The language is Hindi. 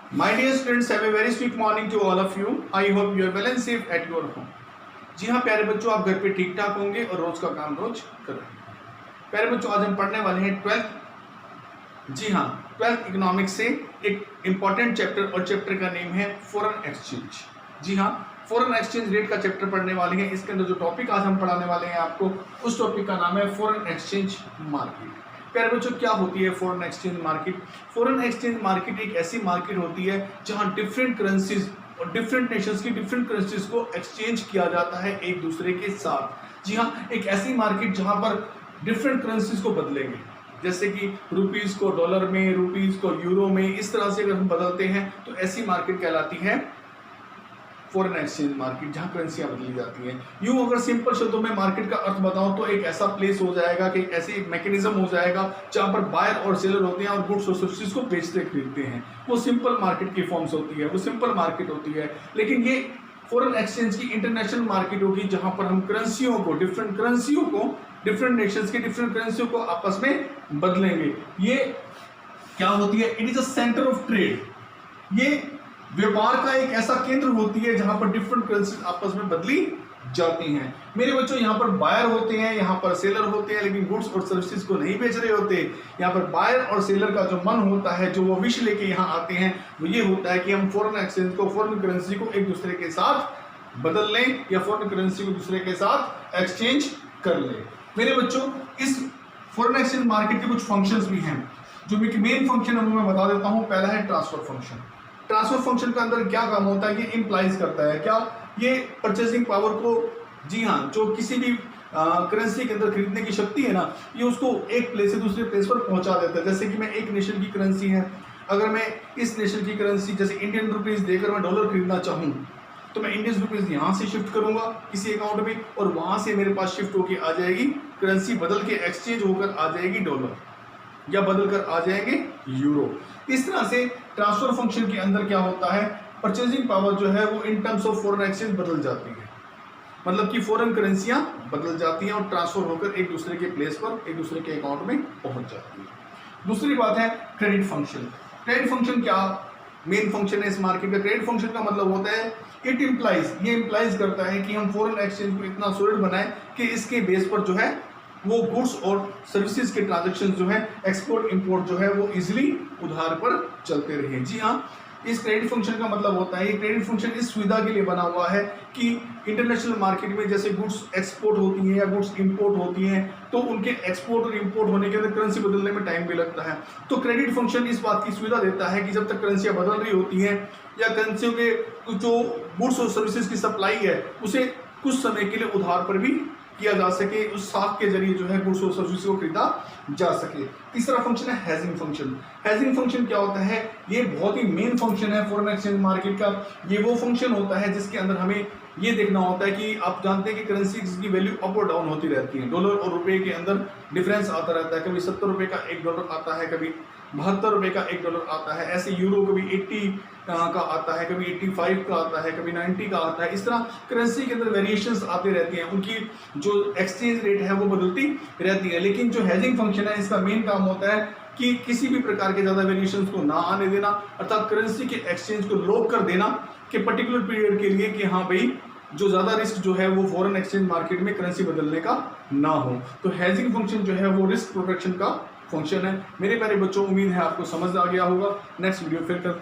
My dear students, have a very sweet morning to all of you. I hope you are well and safe at your home. जी हाँ प्यारे बच्चों, आप घर पे ठीक ठाक होंगे और रोज का काम रोज कर रहे हैं। प्यारे बच्चों, आज हम पढ़ने वाले हैं 12th। जी हाँ, 12th इकोनॉमिक्स से एक इंपॉर्टेंट चैप्टर, और चैप्टर का नेम है फॉरेन एक्सचेंज। जी हाँ, फॉरेन एक्सचेंज रेट का चैप्टर पढ़ने वाले हैं। इसके अंदर जो टॉपिक आज हम पढ़ाने वाले हैं आपको, उस टॉपिक का नाम है फॉरेन एक्सचेंज मार्केट। प्यारे बच्चों, क्या होती है foreign exchange market? Foreign exchange market एक ऐसी मार्केट होती है जहां डिफरेंट करेंसीज और डिफरेंट नेशंस की डिफरेंट करेंसीज को एक्सचेंज किया जाता है एक दूसरे के साथ। जी हाँ, एक ऐसी मार्केट जहां पर डिफरेंट करेंसीज को बदलेंगे, जैसे कि रुपीस को डॉलर में, रुपीस को यूरो में, इस तरह से अगर हम बदलते हैं तो ऐसी मार्केट कहलाती है फॉरेन एक्सचेंज मार्केट, जहां करेंसियां बदली जाती हैं। यूं अगर सिंपल शब्दों में मार्केट का अर्थ बताऊं तो एक ऐसा प्लेस हो जाएगा कि ऐसी मैकेनिज्म हो जाएगा जहां पर बायर और सेलर होते हैं और गुड्स और सर्विसेज को बेचते खरीदते हैं। वो सिंपल मार्केट की फॉर्म्स होती है, वो सिंपल मार्केट होती है। लेकिन ये फॉरेन एक्सचेंज की इंटरनेशनल मार्केट होगी जहां पर हम करेंसियों को, डिफरेंट नेशंस की डिफरेंट करेंसियों को आपस में बदलेंगे। ये क्या होती है? It is a centre of trade. ये व्यापार का एक ऐसा केंद्र होती है जहां पर डिफरेंट करेंसीज आपस में बदली जाती हैं। मेरे बच्चों, यहाँ पर बायर होते हैं, यहाँ पर सेलर होते हैं, लेकिन गुड्स और सर्विसेज को नहीं बेच रहे होते। यहाँ पर बायर और सेलर का जो मन होता है, जो वो विश लेके यहाँ आते हैं, वो ये होता है कि हम फॉरेन एक्सचेंज को, फॉरेन करेंसी को एक दूसरे के साथ बदल लें या फॉरेन करेंसी को दूसरे के साथ एक्सचेंज कर लें। मेरे बच्चों, इस फॉरेन एक्सचेंज मार्केट के कुछ फंक्शंस भी हैं, जो मेन फंक्शन मैं बता देता हूँ। पहला है ट्रांसफर फंक्शन। ट्रांसफर फंक्शन का अंदर क्या काम होता है? ये इंप्लाइज करता है क्या? ये परचेसिंग पावर को, जी हाँ, जो किसी भी करेंसी के अंदर खरीदने की शक्ति है ना, ये उसको एक प्लेस से दूसरे प्लेस पर पहुंचा देता है। जैसे कि मैं एक नेशन की करेंसी है, अगर मैं इस नेशन की करेंसी जैसे इंडियन रुपीज देकर मैं डॉलर खरीदना चाहूँ, तो मैं इंडियन रुपीज यहाँ से शिफ्ट करूंगा किसी अकाउंट में, और वहां से मेरे पास शिफ्ट होकर आ जाएगी, करेंसी बदल के एक्सचेंज होकर आ जाएगी डॉलर, या बदल कर आ जाएंगे यूरो। इस तरह से ट्रांसफर फंक्शन के अंदर क्या होता है? परचेजिंग पावर जो है वो in terms of foreign exchange बदल जाती है, मतलब कि फॉरेन करेंसियां बदल जाती हैं और ट्रांसफर होकर एक दूसरे के प्लेस पर, एक दूसरे के अकाउंट में पहुंच जाती है। दूसरी बात है क्रेडिट फंक्शन। क्रेडिट फंक्शन क्या मेन फंक्शन है इस मार्केट का? क्रेडिट फंक्शन का मतलब होता है, इट इम्प्लाइज, ये इम्प्लाइज करता है कि हम फॉरेन एक्सचेंज को इतना सॉलिड बनाएं कि इसके बेस पर जो है वो गुड्स और सर्विसेज के ट्रांजैक्शन जो है, एक्सपोर्ट इंपोर्ट जो है, वो इजीली उधार पर चलते रहे। जी हाँ, इस क्रेडिट फंक्शन का मतलब होता है, ये क्रेडिट फंक्शन इस सुविधा के लिए बना हुआ है कि इंटरनेशनल मार्केट में जैसे गुड्स एक्सपोर्ट होती हैं या गुड्स इंपोर्ट होती हैं, तो उनके एक्सपोर्ट और इंपोर्ट होने के अंदर करेंसी बदलने में टाइम भी लगता है। तो क्रेडिट फंक्शन इस बात की सुविधा देता है कि जब तक करेंसियां बदल रही होती हैं या करेंसियों के जो गुड्स और सर्विसेज की सप्लाई है, उसे कुछ समय के लिए उधार पर भी किया जा सके, उस साख के जरिए जो है गुड्स और सर्विस को खरीदा जा सके। तीसरा फंक्शन है हेजिंग फंक्शन। हेजिंग फंक्शन क्या होता है? ये बहुत ही मेन फंक्शन है फॉरेन एक्सचेंज मार्केट का। ये वो फंक्शन होता है जिसके अंदर हमें ये देखना होता है कि आप जानते हैं कि करेंसी की वैल्यू अप और डाउन होती रहती है। डॉलर और रुपए के अंदर डिफरेंस आता रहता है, कभी 70 रुपए का $1 आता है, कभी 72 रुपए का $1 आता है। ऐसे यूरो कभी 80 का आता है, कभी 85 का आता है, कभी 90 का आता है। इस तरह करेंसी के अंदर वेरिएशंस आते रहती हैं, उनकी जो एक्सचेंज रेट है वो बदलती रहती है। लेकिन जो हेजिंग फंक्शन है, इसका मेन काम होता है कि किसी भी प्रकार के ज्यादा वेरिएशंस को ना आने देना, अर्थात करेंसी के एक्सचेंज को लॉक कर देना कि पर्टिकुलर पीरियड के लिए, कि हाँ भाई जो ज्यादा रिस्क जो है वो फॉरेन एक्सचेंज मार्केट में करेंसी बदलने का ना हो। तो हेजिंग फंक्शन जो है वो रिस्क प्रोटेक्शन का फंक्शन है। मेरे प्यारे बच्चों, उम्मीद है आपको समझ आ गया होगा। नेक्स्ट वीडियो फिर